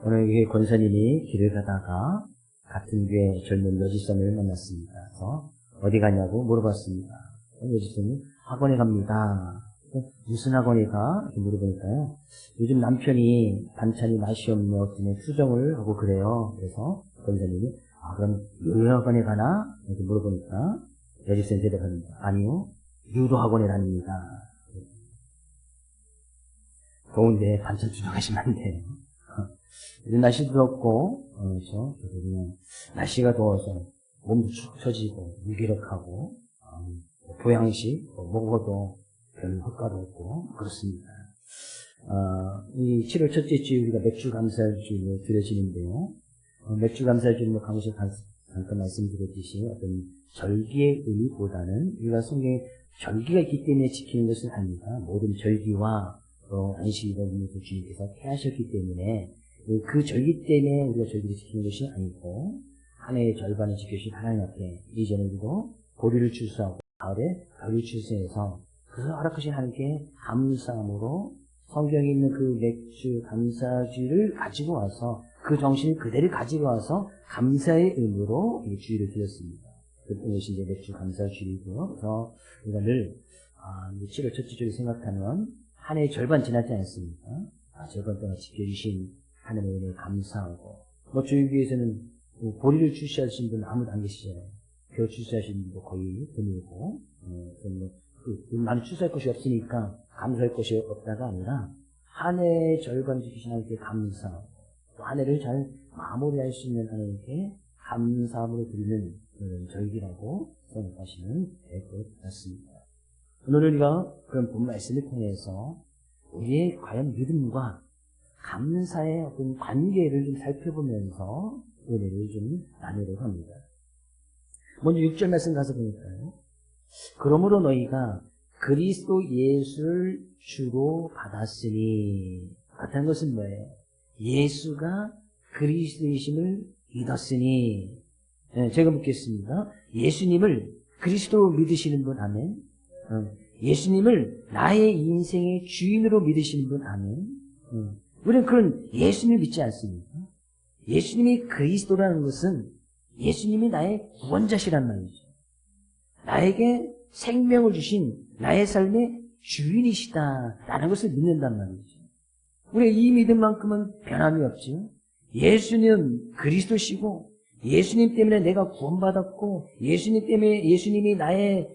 어느 교회 권사님이 길을 가다가 같은 교회 젊은 여직선을 만났습니다. 그래서 어디 가냐고 물어봤습니다. 여직선이 학원에 갑니다. 무슨 학원에 가? 이렇게 물어보니까요. 요즘 남편이 반찬이 맛이 없네 투정을 하고 그래요. 그래서 권사님이 그럼 요리학원에 가나? 이렇게 물어보니까 여직선이 대답합니다. 아니요. 유도학원에 다닙니다. 더운데 반찬 투정하시면 안 돼요. 요즘 날씨도 덥고, 그렇죠? 그냥 날씨가 더워서 몸도 축 처지고, 무기력하고, 보양식, 먹어도 별 효과도 없고, 그렇습니다. 이 7월 첫째 주에 우리가 맥주 감사주일로 드려지는데요. 맥주 감사주일로 강의실 잠깐 말씀드렸듯이 어떤 절기의 의미보다는 우리가 성경에 절기가 있기 때문에 지키는 것은 아닙니다. 모든 절기와 안식일과 의미도 주님께서 폐하셨기 때문에 그 절기 때문에 우리가 절기를 지키는 것이 아니고 한 해의 절반을 지켜주신 하나님 앞에 이전에도 보리를 추수하고 가을에 벼를 추수해서 그 허락하신 하나님께 감사함으로 성경에 있는 그 맥주 감사주의를 가지고 와서 그 정신을 그대로 가지고 와서 감사의 의미로 이 주의를 드렸습니다. 그것이 이제 맥주 감사주의고요. 그래서 우리가 늘 7월 첫째 주를 생각하면 한 해의 절반 지나지 않습니까? 절반 동안 지켜주신 하나님의 은혜에 감사하고 저희 교회에서는 보리를 출시하신 분 아무도 안 계시잖아요. 벼 출시하신 분도 거의 드물고 많이 출시할 것이 없으니까 감사할 것이 없다가 아니라 한 해의 절반 지키신 하나님께 감사하고 또 한 해를 잘 마무리할 수 있는 하나님께 감사함으로 드리는 절기라고 생각하시면 될 것 같습니다. 오늘 우리가 그런 본 말씀을 통해서 우리의 과연 믿음과 감사의 어떤 관계를 좀 살펴보면서 은혜를 좀 나누려고 합니다. 먼저 6절 말씀 가서 보니까요. 그러므로 너희가 그리스도 예수를 주로 받았으니 같은 것은 뭐예요? 예수가 그리스도이심을 믿었으니 제가 묻겠습니다. 예수님을 그리스도로 믿으시는 분 아멘? 예수님을 나의 인생의 주인으로 믿으시는 분 아멘? 우리는 그런 예수님을 믿지 않습니다. 예수님이 그리스도라는 것은 예수님이 나의 구원자시란 말이죠. 나에게 생명을 주신 나의 삶의 주인이시다라는 것을 믿는단 말이죠. 우리가 이 믿음만큼은 변함이 없지요. 예수는 그리스도시고 예수님 때문에 내가 구원받았고 예수님 때문에 예수님이 나의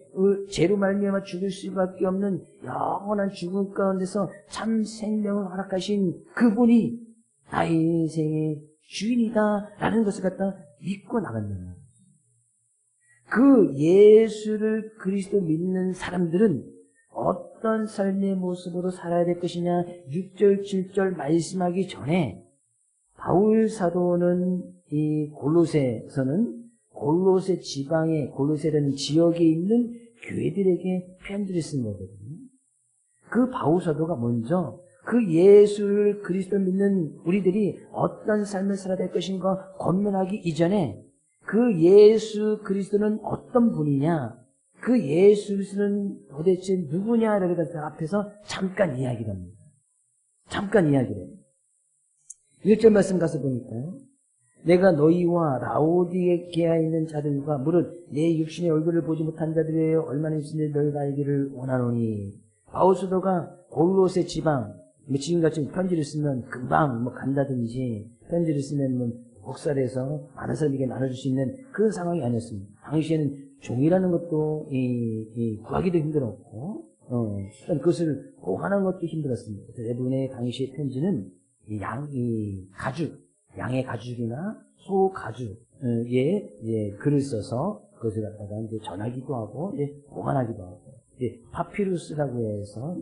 죄로 말미암아 죽을 수밖에 없는 영원한 죽음 가운데서 참 생명을 허락하신 그분이 나의 인생의 주인이다라는 것을 갖다 믿고 나간다는 거예요. 그 예수를 그리스도 믿는 사람들은 어떤 삶의 모습으로 살아야 될 것이냐 6절 7절 말씀하기 전에 바울 사도는 이 골로새에서는 골로새 지방에 골로새라는 지역에 있는 교회들에게 편지를 쓴 거거든요. 그 바울 사도가 먼저 그 예수를 그리스도 믿는 우리들이 어떤 삶을 살아야 될 것인가 권면하기 이전에 그 예수 그리스도는 어떤 분이냐 그 예수 그리스도는 도대체 누구냐를 앞에서 잠깐 이야기를 합니다. 잠깐 이야기를 해요. 1절 말씀 가서 보니까요. 내가 너희와 라오디게아에 있는 자들과 무릇 내 육신의 얼굴을 보지 못한 자들이여 얼마나 있으니 너희가 알기를 원하노니 바울 사도가 골로새 지방 지금같이 편지를 쓰면 금방 간다든지 편지를 쓰면 복살해서 많은 사람에게 나눠줄 수 있는 그런 상황이 아니었습니다. 당시에는 종이라는 것도 구하기도 힘들었고 그것을 보관하는 것도 힘들었습니다. 대부분의 당시의 편지는 양의 가죽이나 소 가죽에 글을 써서 그것을 갖다가 이제 전하기도 하고 보관하기도 하고 파피루스라고 해서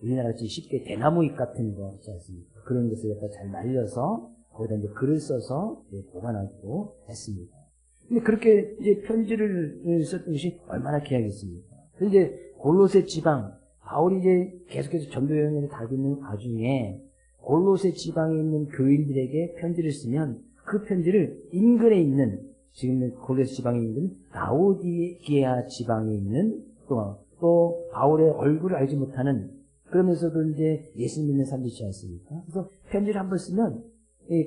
우리나라같이 쉽게 대나무잎 같은 거 있지 않습니까? 그런 것을 갖다 잘 말려서 거기다 이제 글을 써서 보관하고 했습니다. 근데 그렇게 이제 편지를 썼던 것이 얼마나 귀하겠습니까? 그런데 골로새 지방 바울이 이제 계속해서 전도 여행을 다니고 있는 와중에 골로새 지방에 있는 교인들에게 편지를 쓰면 그 편지를 인근에 있는 지금 골로새 지방에 있는 라오디게아 지방에 있는 또 바울의 얼굴을 알지 못하는 그러면서도 이제 예수 믿는 사람들이 있지 않습니까? 그래서 편지를 한번 쓰면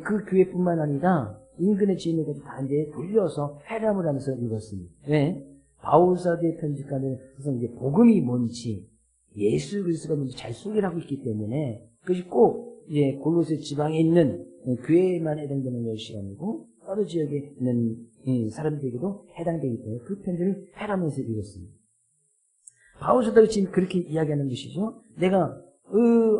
그 교회뿐만 아니라 인근의 지인들까지 다 이제 돌려서 회람을 하면서 읽었습니다. 왜? 바울사도의 편집가는 우선 이제 복음이 뭔지, 예수 그리스도가 뭔지 잘 소개를 하고 있기 때문에 그것이 꼭 이제 골로새 지방에 있는 교회에만 해당되는 것이 아니고 여러 지역에 있는 사람들에게도 해당되기 때문에 그 편지를 회람하면서 읽었습니다. 바울사도가 지금 그렇게 이야기하는 것이죠. 내가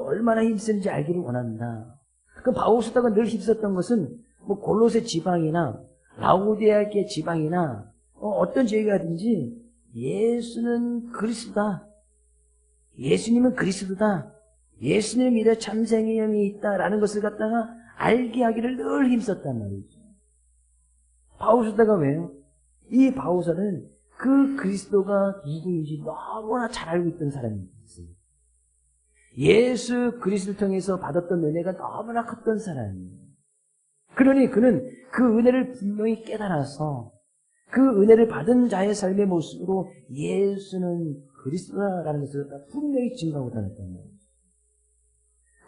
얼마나 힘쓰는지 알기를 원한다. 그 바울사도가 늘 힘썼던 것은 뭐 골로새 지방이나 라오디아계 지방이나 어떤 지역이라든지 예수는 그리스도다. 예수님은 그리스도다. 예수님 믿어 참생명이 있다라는 것을 갖다가 알게 하기를 늘 힘썼단 말이죠. 바울사도가 왜요? 이 바울사도는 그 그리스도가 누구인지 너무나 잘 알고 있던 사람입니다. 예수 그리스도를 통해서 받았던 은혜가 너무나 컸던 사람이에요. 그러니 그는 그 은혜를 분명히 깨달아서 그 은혜를 받은 자의 삶의 모습으로 예수는 그리스도라는 것을 분명히 증거하고 다녔단 말이에요.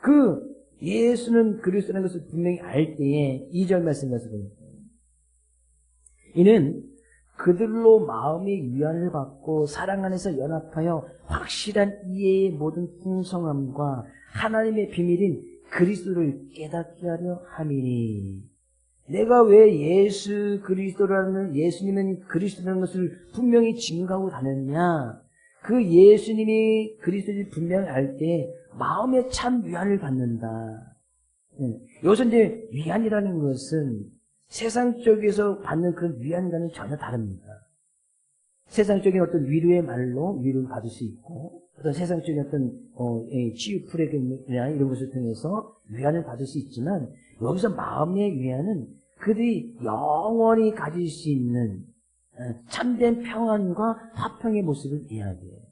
그 예수는 그리스도라는 것을 분명히 알 때에 2절 말씀에서 보니까 이는 그들로 마음의 위안을 받고 사랑 안에서 연합하여 확실한 이해의 모든 풍성함과 하나님의 비밀인 그리스도를 깨닫게 하려 함이니. 내가 왜 예수 그리스도라는 예수님은 그리스도라는 것을 분명히 증거하고 다녔냐? 그 예수님이 그리스도를 분명히 알 때 마음에 참 위안을 받는다. 여기서 이제 위안이라는 것은 세상 쪽에서 받는 그런 위안과는 전혀 다릅니다. 세상적인 어떤 위로의 말로 위로를 받을 수 있고 어떤 세상적인 어떤 치유 프로그램이나 이런 것을 통해서 위안을 받을 수 있지만 여기서 마음의 위안은 그들이 영원히 가질 수 있는 참된 평안과 화평의 모습을 이야기해요.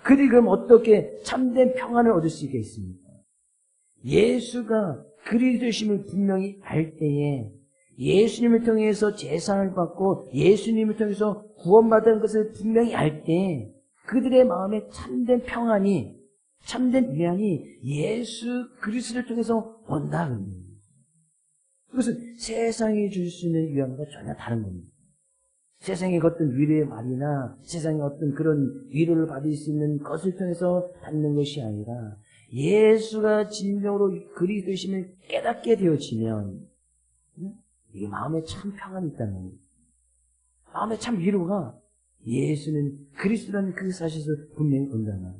그들이 그럼 어떻게 참된 평안을 얻을 수 있겠습니까? 예수가 그리스도심을 분명히 알 때에 예수님을 통해서 제사를 받고 예수님을 통해서 구원받은 것을 분명히 알 때 그들의 마음에 참된 평안이 참된 위안이 예수 그리스도를 통해서 온다. 그것은 세상이 줄 수 있는 위안과 전혀 다른 겁니다. 세상의 어떤 위로의 말이나 세상의 어떤 그런 위로를 받을 수 있는 것을 통해서 받는 것이 아니라 예수가 진정으로 그리스도심을 깨닫게 되어지면 이 마음에 참 평안이 있다는 거예요. 마음에 참 위로가 예수는 그리스도라는 그 사실을 분명히 본다는 거예요.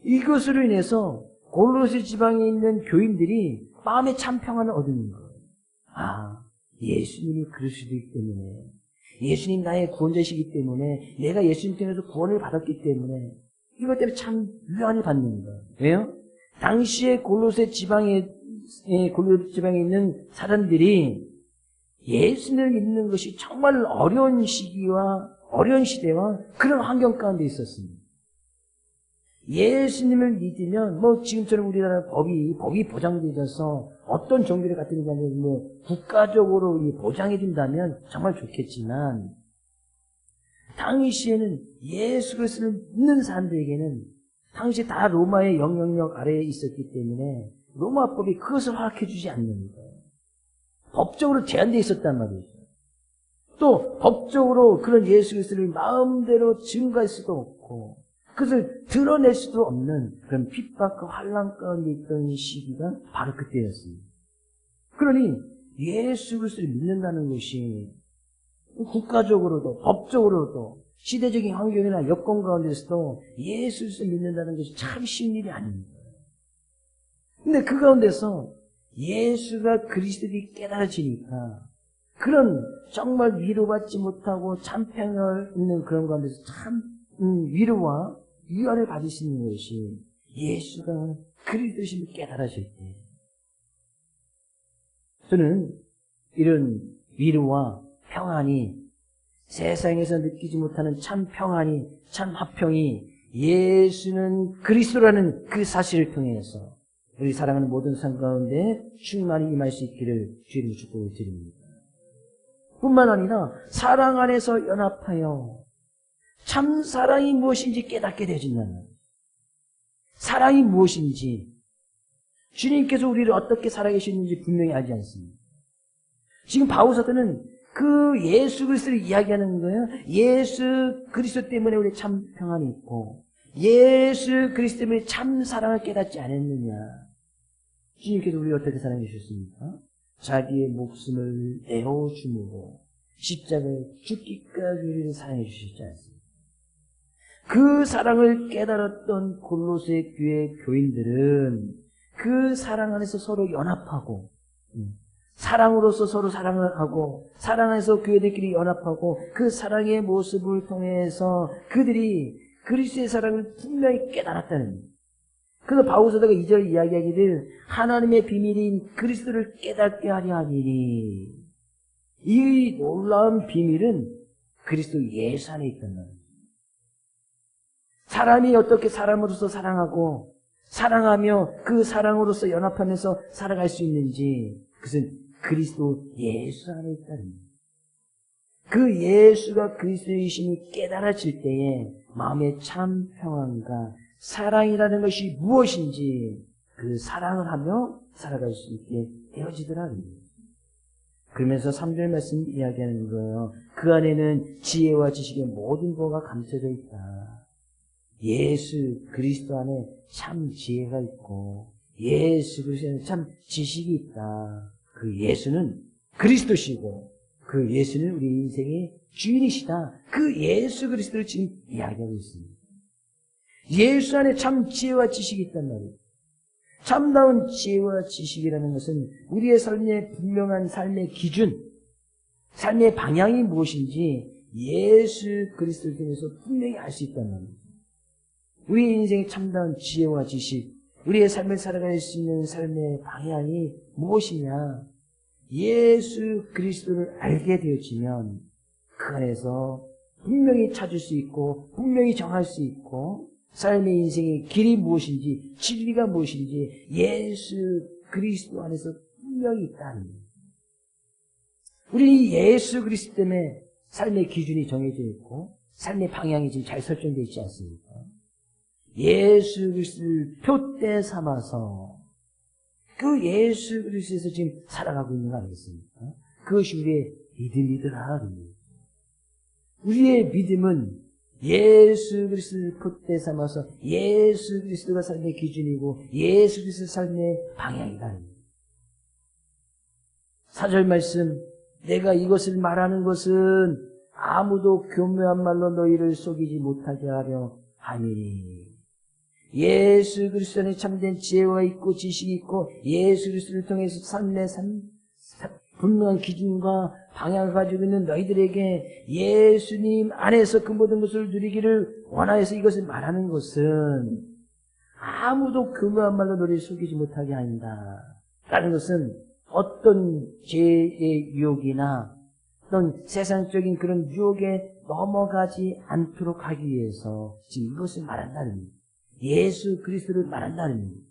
이것으로 인해서 골로새 지방에 있는 교인들이 마음에 참 평안을 얻는 거예요. 아, 예수님이 그리스도이기 때문에 예수님 나의 구원자시기 때문에 내가 예수님 통해서 구원을 받았기 때문에 이것 때문에 참 위안을 받는 거예요. 왜요? 당시에 골로새 지방에 있는 사람들이 예수님을 믿는 것이 정말 어려운 시기와 어려운 시대와 그런 환경 가운데 있었습니다. 예수님을 믿으면 지금처럼 우리나라 법이 보장되어서 어떤 종교를 갖는 자는 국가적으로 보장해 준다면 정말 좋겠지만 당시에는 예수 그리스도를 믿는 사람들에게는 당시 다 로마의 영향력 아래에 있었기 때문에 로마법이 그것을 허락해 주지 않는 거예요. 법적으로 제한되어 있었단 말이죠. 또 법적으로 그런 예수 그리스도를 마음대로 증거할 수도 없고 그것을 드러낼 수도 없는 그런 핍박과 환난 가운데 있던 시기가 바로 그때였습니다. 그러니 예수 그리스도를 믿는다는 것이 국가적으로도 법적으로도 시대적인 환경이나 여건 가운데서도 예수 그리스도를 믿는다는 것이 참 쉬운 일이 아닙니다. 근데 그 가운데서 예수가 그리스도를 깨달아지니까 그런 정말 위로받지 못하고 참 평을 있는 그런 가운데서 참 위로와 위안을 받을 수 있는 것이 예수가 그리스도심을 깨달아질 때 저는 이런 위로와 평안이 세상에서 느끼지 못하는 참 평안이 참 화평이 예수는 그리스도라는 그 사실을 통해서 우리 사랑하는 모든 삶 가운데 충만히 임할 수 있기를 주님 축복을 드립니다. 뿐만 아니라 사랑 안에서 연합하여 참 사랑이 무엇인지 깨닫게 되어진다는 사랑이 무엇인지 주님께서 우리를 어떻게 살아계시는지 분명히 알지 않습니다. 지금 바울 사도는 그 예수 그리스도를 이야기하는 거예요. 예수 그리스도 때문에 우리 참 평안이 있고 예수 그리스도 때문에 참 사랑을 깨닫지 않았느냐. 주님께서 우리를 어떻게 사랑해 주셨습니까? 자기의 목숨을 내어주므로 십자가에 죽기까지 우리를 사랑해 주시지 않습니까? 그 사랑을 깨달았던 골로새 교회 교인들은 그 사랑 안에서 서로 연합하고 사랑으로서 서로 사랑을 하고 사랑 안에서 교회들끼리 연합하고 그 사랑의 모습을 통해서 그들이 그리스도의 사랑을 분명히 깨달았다는 거예요. 그래서 바울 사도가 2절 이야기하기를 하나님의 비밀인 그리스도를 깨닫게 하려 하니니 이 놀라운 비밀은 그리스도 예수 안에 있단 말이에요. 사람이 어떻게 사람으로서 사랑하고 사랑하며 그 사랑으로서 연합하면서 살아갈 수 있는지 그것은 그리스도 예수 안에 있다는 거예요. 그 예수가 그리스도이심이 깨달아질 때에 마음의 참 평안과 사랑이라는 것이 무엇인지 그 사랑을 하며 살아갈 수 있게 되어지더라는 거예요. 그러면서 3절 말씀 이야기하는 거예요. 그 안에는 지혜와 지식의 모든 거가 감춰져 있다. 예수 그리스도 안에 참 지혜가 있고 예수 그리스도 안에 참 지식이 있다. 그 예수는 그리스도시고 그 예수는 우리 인생의 주인이시다. 그 예수 그리스도를 지금 이야기하고 있습니다. 예수 안에 참 지혜와 지식이 있단 말이에요. 참다운 지혜와 지식이라는 것은 우리의 삶의 분명한 삶의 기준, 삶의 방향이 무엇인지 예수 그리스도를 통해서 분명히 알 수 있단 말이에요. 우리의 인생의 참다운 지혜와 지식, 우리의 삶을 살아갈 수 있는 삶의 방향이 무엇이냐? 예수 그리스도를 알게 되어지면 그 안에서 분명히 찾을 수 있고 분명히 정할 수 있고 삶의 인생의 길이 무엇인지 진리가 무엇인지 예수 그리스도 안에서 분명히 있다는 거예요. 우리 예수 그리스도 때문에 삶의 기준이 정해져 있고 삶의 방향이 지금 잘 설정되어 있지 않습니까? 예수 그리스도를 표대 삼아서 그 예수 그리스도에서 지금 살아가고 있는 거 아니겠습니까? 그것이 우리의 믿음이더라. 우리의 믿음은 예수 그리스도를 표대 삼아서 예수 그리스도가 삶의 기준이고 예수 그리스도 삶의 방향이다. 4절 말씀, 내가 이것을 말하는 것은 아무도 교묘한 말로 너희를 속이지 못하게 하려 함이니 예수 그리스도 안에 참된 지혜가 있고 지식이 있고 예수 그리스도를 통해서 삶의 분명한 기준과 방향을 가지고 있는 너희들에게 예수님 안에서 그 모든 것을 누리기를 원하여서 이것을 말하는 것은 아무도 교묘한 말로 너희를 속이지 못하게 한다. 라는 것은 어떤 죄의 유혹이나 어떤 세상적인 그런 유혹에 넘어가지 않도록 하기 위해서 지금 이것을 말한다는 겁니다. 예수 그리스도를 말한다는 겁니다.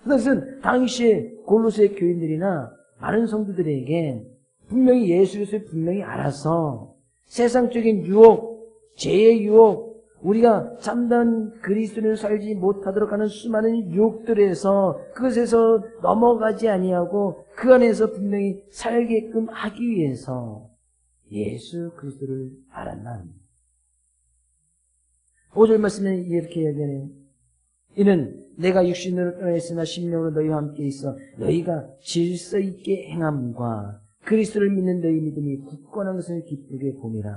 그것은 당시에 골로새 교인들이나 많은 성도들에게 분명히 예수 그리스도를 분명히 알아서 세상적인 유혹, 죄의 유혹, 우리가 참된 그리스도를 살지 못하도록 하는 수많은 유혹들에서 그것에서 넘어가지 아니하고 그 안에서 분명히 살게끔 하기 위해서 예수 그리스도를 알았나. 5절 말씀에 이렇게 이야기하네요. 이는 내가 육신으로 떠나있으나 심령으로 너희와 함께 있어 너희가 질서 있게 행함과 그리스도를 믿는 너희 믿음이 굳건한 것을 기쁘게 봄이라.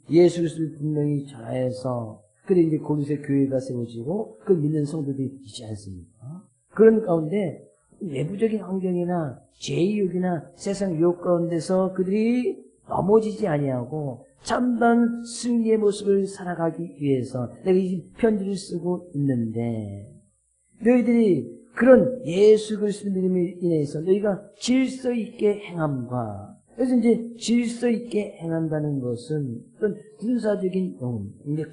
예수 그리스도를 분명히 전하여서 그래 이제 골로새 교회가 세워지고 그 믿는 성도들이 있지 않습니까? 그런 가운데 외부적인 환경이나 죄유혹이나 세상 유혹 가운데서 그들이 넘어지지 아니하고 참된 승리의 모습을 살아가기 위해서 내가 이 편지를 쓰고 있는데 너희들이 그런 예수 그리스도 믿음으로 인해서 너희가 질서 있게 행함과 그래서 이제 질서 있게 행한다는 것은 어떤 군사적인 용어,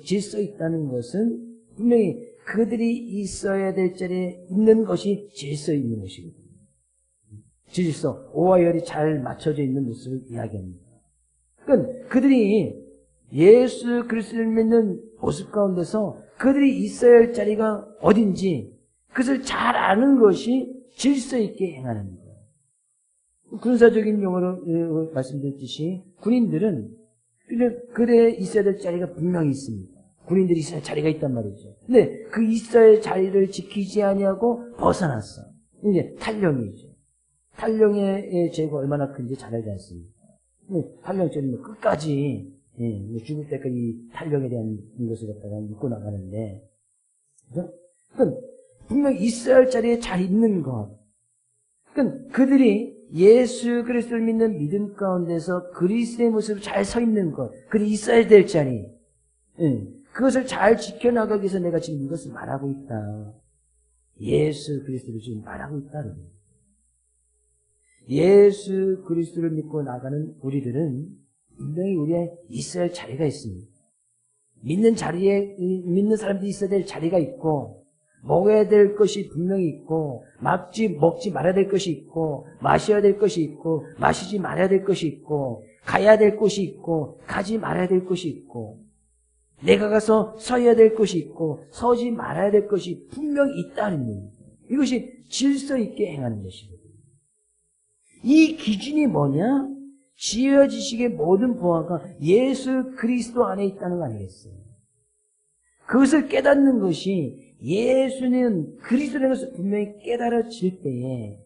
질서 있다는 것은 분명히 그들이 있어야 될 자리에 있는 것이 질서 있는 것이거든요. 질서, 오와 열이 잘 맞춰져 있는 모습을 이야기합니다. 그러니까 그들이 예수 그리스도를 믿는 모습 가운데서 그들이 있어야 할 자리가 어딘지 그것을 잘 아는 것이 질서 있게 행하는 거예요. 군사적인 용어로 말씀드렸듯이 군인들은 그래 있어야 될 자리가 분명히 있습니다. 군인들이 있어야 자리가 있단 말이죠. 근데 그 있어야 할 자리를 지키지 아니하고 벗어났어. 이제 탈령이죠. 탈령의 죄가 얼마나 큰지 잘 알지 않습니까? 탈령죄는 끝까지 죽을 때까지 탈령에 대한 것을 갖다가 믿고 나가는데, 그죠? 그러니까 분명히 있어야 할 자리에 잘 있는 것. 그러니까 그들이 예수 그리스도를 믿는 믿음 가운데서 그리스도의 모습으로 잘 서 있는 것, 그들이 있어야 될 자리, 그것을 잘 지켜나가기 위해서 내가 지금 이것을 말하고 있다. 예수 그리스도를 지금 말하고 있다는 거예요. 예수 그리스도를 믿고 나가는 우리들은 분명히 우리에 있어야 할 자리가 있습니다. 믿는 사람들이 있어야 될 자리가 있고, 먹어야 될 것이 분명히 있고, 먹지 말아야 될 것이 있고, 마셔야 될 것이 있고, 마시지 말아야 될 것이 있고, 가야 될 곳이 있고, 가지 말아야 될 것이 있고, 내가 가서 서야 될 것이 있고, 서지 말아야 될 것이 분명히 있다는 겁니다. 이것이 질서 있게 행하는 것이거든요. 이 기준이 뭐냐? 지혜와 지식의 모든 보화가 예수 그리스도 안에 있다는 거 아니겠어요? 그것을 깨닫는 것이 예수는 그리스도라는 것을 분명히 깨달아질 때에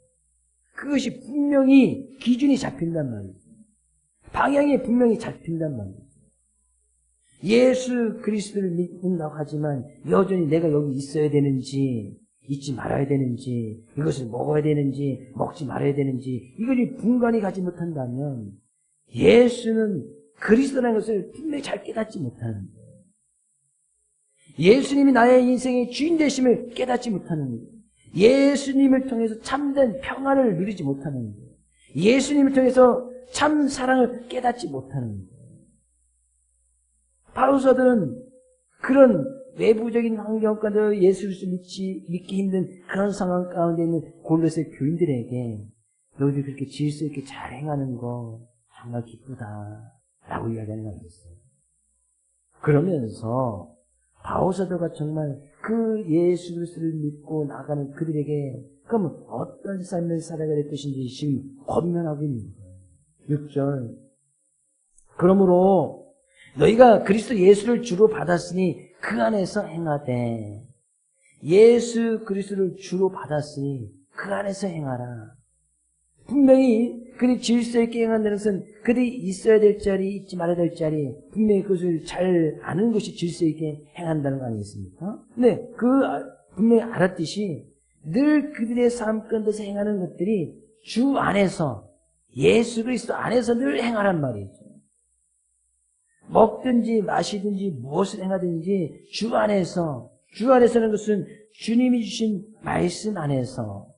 그것이 분명히 기준이 잡힌단 말이죠. 방향이 분명히 잡힌단 말이죠. 예수 그리스도를 믿는다고 하지만 여전히 내가 여기 있어야 되는지 있지 말아야 되는지 이것을 먹어야 되는지 먹지 말아야 되는지 이것이 분간이 가지 못한다면 예수는 그리스도라는 것을 분명히 잘 깨닫지 못하는 거예요. 예수님이 나의 인생의 주인 되심을 깨닫지 못하는 거예요. 예수님을 통해서 참된 평안을 누리지 못하는 거예요. 예수님을 통해서 참 사랑을 깨닫지 못하는 거예요. 바울사도는 그런 외부적인 환경 가운데 예수를 믿기 힘든 그런 상황 가운데 있는 골로새 교인들에게 너희들이 그렇게 질서 있게 잘 행하는 거 정말 기쁘다라고 이야기하는 거 아니겠어요? 그러면서 바울사도가 정말 그 예수 그리스도를 믿고 나가는 그들에게 그러면 어떤 삶을 살아야 될 것인지 지금 권면하고 있는 거예요. 6절 그러므로 너희가 그리스도 예수를 주로 받았으니 그 안에서 행하되 예수 그리스도를 주로 받았으니 그 안에서 행하라. 분명히 그들이 질서 있게 행한다는 것은 그들이 있어야 될 자리, 있지 말아야 될 자리 분명히 그것을 잘 아는 것이 질서 있게 행한다는 거 아니겠습니까? 근데 분명히 알았듯이 늘 그들의 삶 가운데서 행하는 것들이 주 안에서 예수 그리스도 안에서 늘 행하란 말이죠. 먹든지 마시든지 무엇을 행하든지 주 안에서는 것은 주님이 주신 말씀 안에서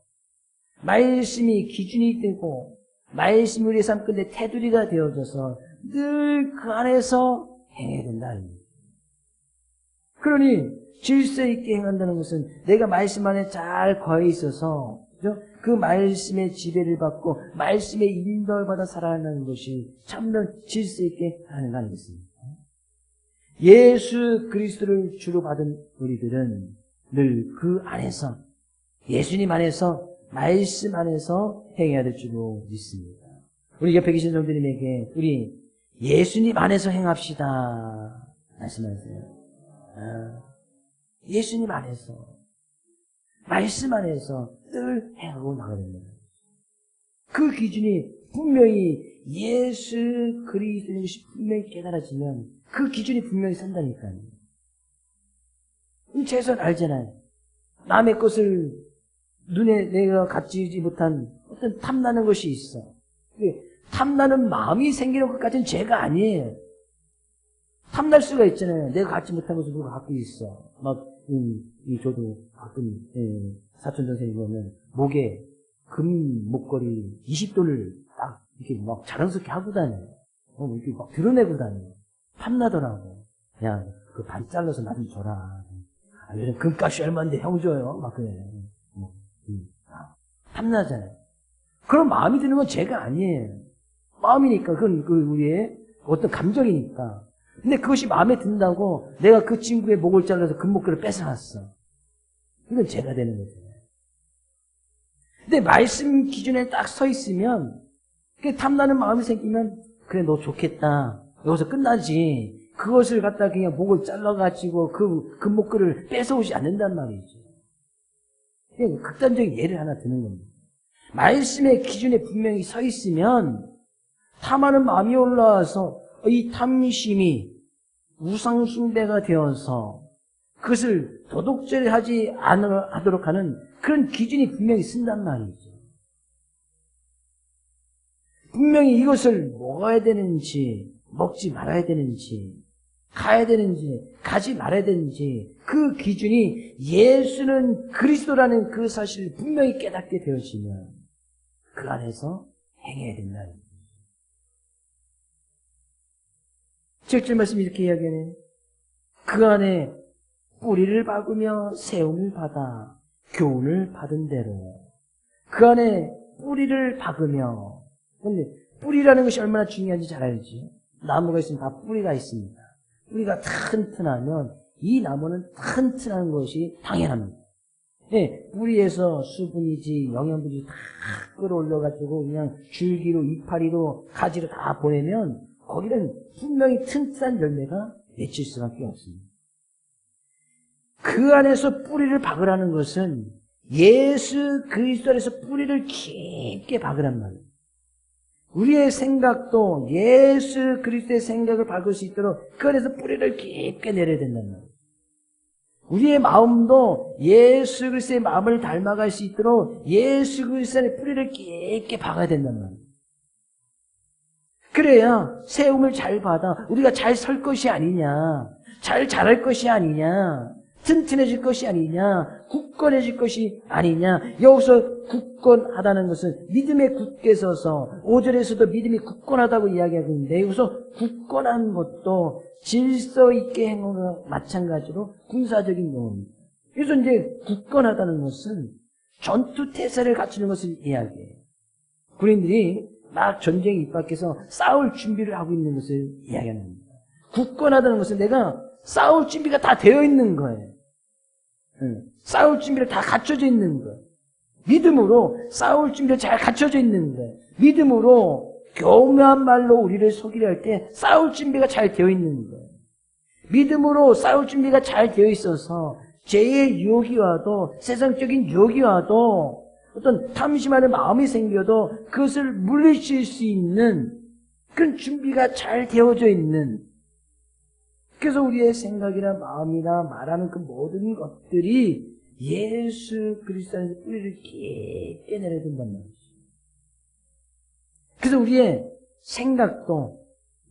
말씀이 기준이 되고 말씀이 우리의 삶 가운데 테두리가 되어져서 늘 그 안에서 행해야 된다는 거예요. 그러니 질서 있게 행한다는 것은 내가 말씀 안에 잘 거해 있어서 그죠? 그 말씀의 지배를 받고 말씀의 인도를 받아 살아가는 것이 참된 질서 있게 하는 거 아니겠습니까? 예수 그리스도를 주로 받은 우리들은 늘 그 안에서 예수님 안에서 말씀 안에서 행해야 될 줄로 믿습니다. 우리 옆에 계신 성도님에게 우리 예수님 안에서 행합시다 말씀하세요. 예수님 안에서 말씀 안에서 늘 행하고 나가야 됩니다. 그 기준이 분명히 예수 그리스도인 것이 분명히 깨달아지면 그 기준이 분명히 산다니까요. 최소한 알잖아요. 남의 것을 눈에 내가 갖지 못한 어떤 탐나는 것이 있어. 탐나는 마음이 생기는 것까지는 죄가 아니에요. 탐날 수가 있잖아요. 내가 갖지 못한 것을 누가 갖고 있어. 저도 가끔 사촌 동생이 보면 목에 금 목걸이 20돌을 딱 이렇게 막 자랑스럽게 하고 다녀요. 이렇게 막 드러내고 다녀요. 탐나더라고. 야, 그 반 잘라서 나 좀 줘라. 요즘 금값이 얼마인데 형 줘요. 막 그래. 탐나잖아요. 그런 마음이 드는 건 죄가 아니에요. 마음이니까, 그건 우리의 어떤 감정이니까. 근데 그것이 마음에 든다고 내가 그 친구의 목을 잘라서 금목걸이를 뺏어갔어. 이건 죄가 되는 거죠. 근데 말씀 기준에 딱 서 있으면 탐나는 마음이 생기면 그래 너 좋겠다. 여기서 끝나지. 그것을 갖다 그냥 목을 잘라가지고 그 금목걸이를 뺏어오지 않는단 말이죠. 그냥 극단적인 예를 하나 드는 겁니다. 말씀의 기준에 분명히 서 있으면 탐하는 마음이 올라와서 이 탐심이 우상숭배가 되어서 그것을 도덕질하지 않도록 하는 그런 기준이 분명히 쓴단 말이죠. 분명히 이것을 먹어야 되는지 먹지 말아야 되는지 가야 되는지 가지 말아야 되는지 그 기준이 예수는 그리스도라는 그 사실을 분명히 깨닫게 되어지면 그 안에서 행해야 된다는 거예요. 7절 말씀 이렇게 이야기하네요. 그 안에 뿌리를 박으며 세움을 받아 교훈을 받은 대로 그 안에 뿌리를 박으며 근데 뿌리라는 것이 얼마나 중요한지 잘 알지. 나무가 있으면 다 뿌리가 있습니다. 뿌리가 튼튼하면 이 나무는 튼튼한 것이 당연합니다. 네, 뿌리에서 수분이지 영양분이 다 끌어올려가지고 그냥 줄기로 이파리로 가지로 다 보내면 거기는 분명히 튼튼한 열매가 맺힐 수밖에 없습니다. 그 안에서 뿌리를 박으라는 것은 예수 그리스도 안에서 뿌리를 깊게 박으란 말이에요. 우리의 생각도 예수 그리스도의 생각을 박을 수 있도록 그 안에서 뿌리를 깊게 내려야 된다는 말이에요. 우리의 마음도 예수 그리스도의 마음을 닮아갈 수 있도록 예수 그리스도의 뿌리를 깊게 박아야 된다는 말이에요. 그래야 세움을 잘 받아 우리가 잘 설 것이 아니냐, 잘 자랄 것이 아니냐, 튼튼해질 것이 아니냐, 굳건해질 것이 아니냐. 여기서 굳건하다는 것은 믿음에 굳게 서서 5절에서도 믿음이 굳건하다고 이야기하고 있는데 여기서 굳건한 것도 질서 있게 행하는 마찬가지로 군사적인 용어입니다. 그래서 이제 굳건하다는 것은 전투 태세를 갖추는 것을 이야기해요. 군인들이 막 전쟁에 입각해서 싸울 준비를 하고 있는 것을 이야기하는 겁니다. 굳건하다는 것은 내가 싸울 준비가 다 되어 있는 거예요. 싸울 준비를 다 갖춰져 있는 거예요. 믿음으로 싸울 준비가 잘 갖춰져 있는 거예요. 믿음으로 교묘한 말로 우리를 속이려 할 때 싸울 준비가 잘 되어 있는 거예요. 믿음으로 싸울 준비가 잘 되어 있어서 죄의 유혹이 와도 세상적인 유혹이 와도 어떤 탐심하는 마음이 생겨도 그것을 물리칠 수 있는 그런 준비가 잘 되어져 있는, 그래서 우리의 생각이나 마음이나 말하는 그 모든 것들이 예수 그리스도 안에서 뿌리를 깊게 내려야 된단 말이죠. 그래서 우리의 생각도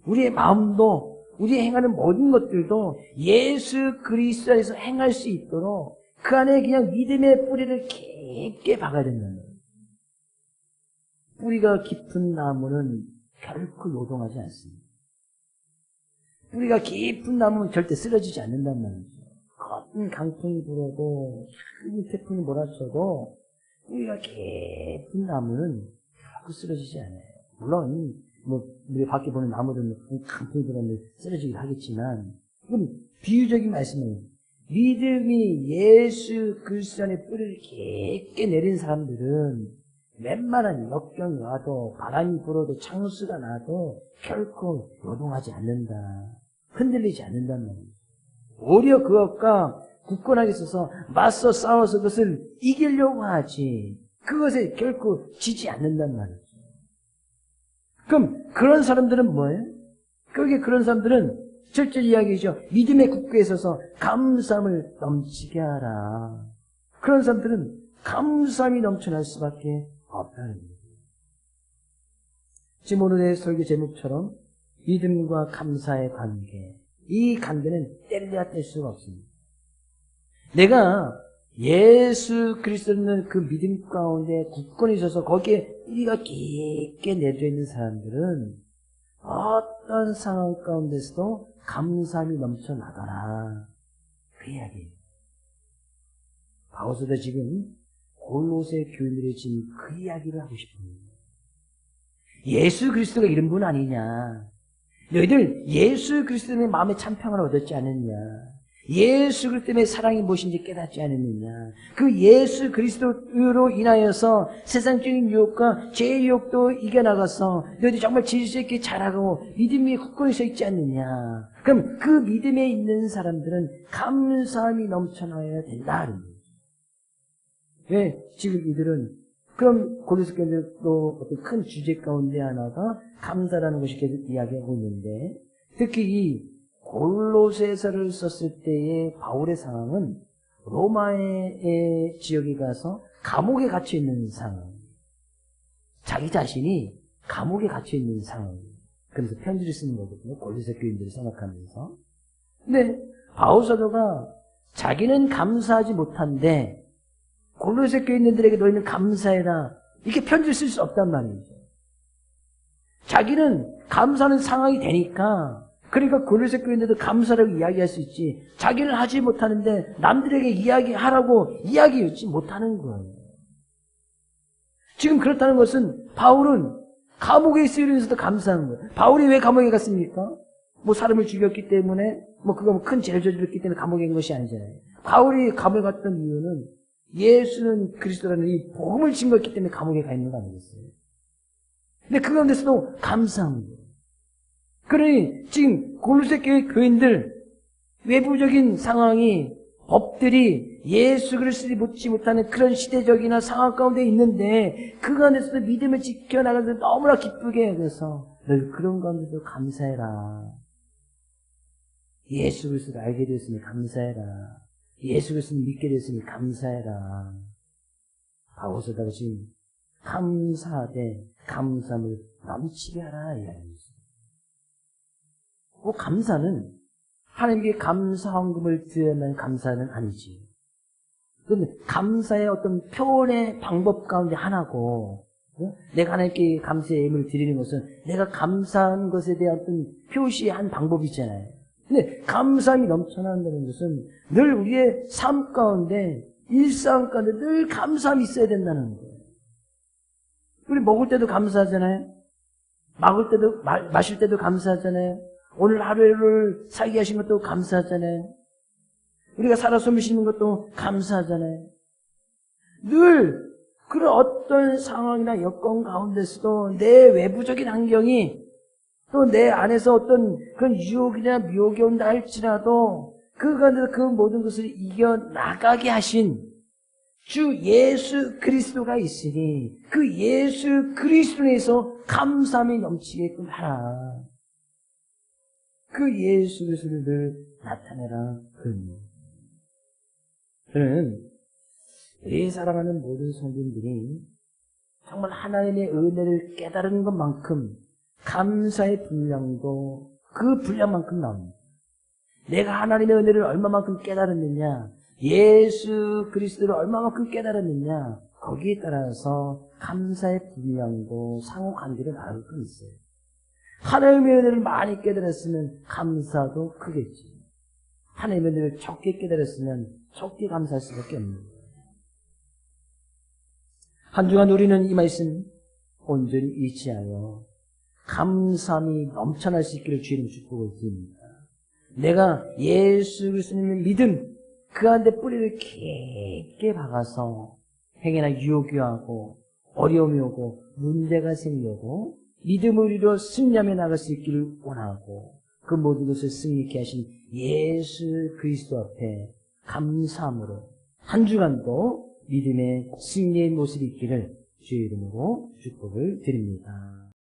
우리의 마음도 우리의 행하는 모든 것들도 예수 그리스도 안에서 행할 수 있도록 그 안에 그냥 믿음의 뿌리를 깊게 박아야 된다는 거예요. 뿌리가 깊은 나무는 결코 요동하지 않습니다. 뿌리가 깊은 나무는 절대 쓰러지지 않는단 말이죠. 큰 강풍이 불어도 큰 태풍이 몰아쳐도 뿌리가 깊은 나무는 결코 쓰러지지 않아요. 물론 우리 밖에 보는 나무들은 강풍이 불어도 쓰러지긴 하겠지만 이건 비유적인 말씀이에요. 믿음이 예수 그리스도 안에 뿌리를 깊게 내린 사람들은 웬만한 역경이 와도 바람이 불어도 창수가 나도 결코 요동하지 않는다. 흔들리지 않는다는 말이에요. 오히려 그것과 굳건하게 서서 맞서 싸워서 그것을 이기려고 하지 그것에 결코 지지 않는단 말이죠. 그럼 그런 사람들은 뭐예요? 그런 사람들은 실제 이야기죠. 믿음의 굳게 서서 감사함을 넘치게 하라. 그런 사람들은 감사함이 넘쳐날 수밖에 없다는 거예요. 지금 오늘의 설교 제목처럼 믿음과 감사의 관계, 이 관계는 뗄래야 뗄 수가 없습니다. 내가 예수 그리스도는 그 믿음 가운데 굳건히 있어서 거기에 뿌리가 깊게 내려 있는 사람들은 어떤 상황 가운데서도 감사함이 넘쳐나더라. 그 이야기예요. 바울도 지금 골로새 교인들이 지금 그 이야기를 하고 싶습니다. 예수 그리스도가 이런 분 아니냐. 너희들 예수 그리스도의 마음에 참평을 얻었지 않았냐. 예수 그리스도 때문에 사랑이 무엇인지 깨닫지 않았느냐. 그 예수 그리스도로 인하여서 세상적인 유혹과 죄의 유혹도 이겨나가서 너희들이 정말 질서 있게 자라고 믿음이 굳건히 서 있지 않느냐. 그럼 그 믿음에 있는 사람들은 감사함이 넘쳐나야 된다. 왜? 지금 이들은 그럼 고린도 교회도 어떤 큰 주제 가운데 하나가 감사라는 것이 계속 이야기하고 있는데, 특히 이 골로새서를 썼을 때의 바울의 상황은 로마의 지역에 가서 감옥에 갇혀 있는 상황, 자기 자신이 감옥에 갇혀 있는 상황, 그래서 편지를 쓰는 거거든요. 골로새 교인들을 생각하면서. 근데 바울 사도가 자기는 감사하지 못한데 골로새 교인들에게 너희는 감사해라, 이렇게 편지를 쓸 수 없단 말이죠. 자기는 감사하는 상황이 되니까, 그러니까 골로새 교인들도 감사라고 이야기할 수 있지, 자기는 하지 못하는데 남들에게 이야기하라고 이야기하지 못하는 거예요. 지금 그렇다는 것은 바울은 감옥에 있으면서도 감사한 거예요. 바울이 왜 감옥에 갔습니까? 뭐 사람을 죽였기 때문에, 그거 큰 죄를 저질렀기 때문에 감옥에 간 것이 아니잖아요. 바울이 감옥에 갔던 이유는 예수는 그리스도라는 이 복음을 증거했기 때문에 감옥에 가 있는 거 아니겠어요? 근데 그 가운데서도 감사한 거예요. 그러니 지금 골로새 교회 교인들 외부적인 상황이, 법들이 예수 그리스도를 묻지 못하는 그런 시대적이나 상황 가운데 있는데 그 가운데서도 믿음을 지켜나가면서 너무나 기쁘게 해서 늘 그런 가운데도 감사해라. 예수 그리스도를 알게 되었으니 감사해라. 예수 그리스도를 믿게 되었으니 감사해라. 바울 사도가 지금 감사하되 감사함을 넘치게 하라 이야기합니다. 그 감사는 하나님께 감사 헌금을 드려야만 감사는 아니지. 그런데 감사의 어떤 표현의 방법 가운데 하나고, 내가 하나님께 감사의 예물을 드리는 것은 내가 감사한 것에 대한 어떤 표시의 한 방법이잖아요. 근데 감사함이 넘쳐난다는 것은 늘 우리의 삶 가운데, 일상 가운데 늘 감사함이 있어야 된다는 거예요. 우리 먹을 때도 감사하잖아요. 마실 때도 감사하잖아요. 오늘 하루를 살게 하신 것도 감사하잖아요. 우리가 살아 숨을 쉬는 것도 감사하잖아요. 늘 그런 어떤 상황이나 여건 가운데서도 내 외부적인 환경이 또 내 안에서 어떤 그런 유혹이나 미혹이 온다 할지라도 그 가운데서 그 모든 것을 이겨나가게 하신 주 예수 그리스도가 있으니 그 예수 그리스도에서 감사함이 넘치게끔 하라. 그 예수 그리스도를 늘 나타내라. 저는 이 사랑하는 모든 성도들이 정말 하나님의 은혜를 깨달은 것만큼 감사의 분량도 그 분량만큼 나옵니다. 내가 하나님의 은혜를 얼마만큼 깨달았느냐, 예수 그리스도를 얼마만큼 깨달았느냐, 거기에 따라서 감사의 분량도 상호관계를 나눌 수 있어요. 하나님의 은혜를 많이 깨달았으면 감사도 크겠지. 하나님의 은혜를 적게 깨달았으면 적게 감사할 수밖에 없는 거예요. 한 주간 우리는 이 말씀 온전히 일치하여 감사함이 넘쳐날 수 있기를 주님 축복을 드립니다. 내가 예수 그리스도님을 믿음 그 안에 뿌리를 깊게 박아서 행여나 유혹이 하고 어려움이 오고 문제가 생기고 믿음을 이루어 승리하며 나갈 수 있기를 원하고 그 모든 것을 승리케 하신 예수 그리스도 앞에 감사함으로 한 주간도 믿음의 승리의 모습이 있기를 주의 이름으로 축복을 드립니다.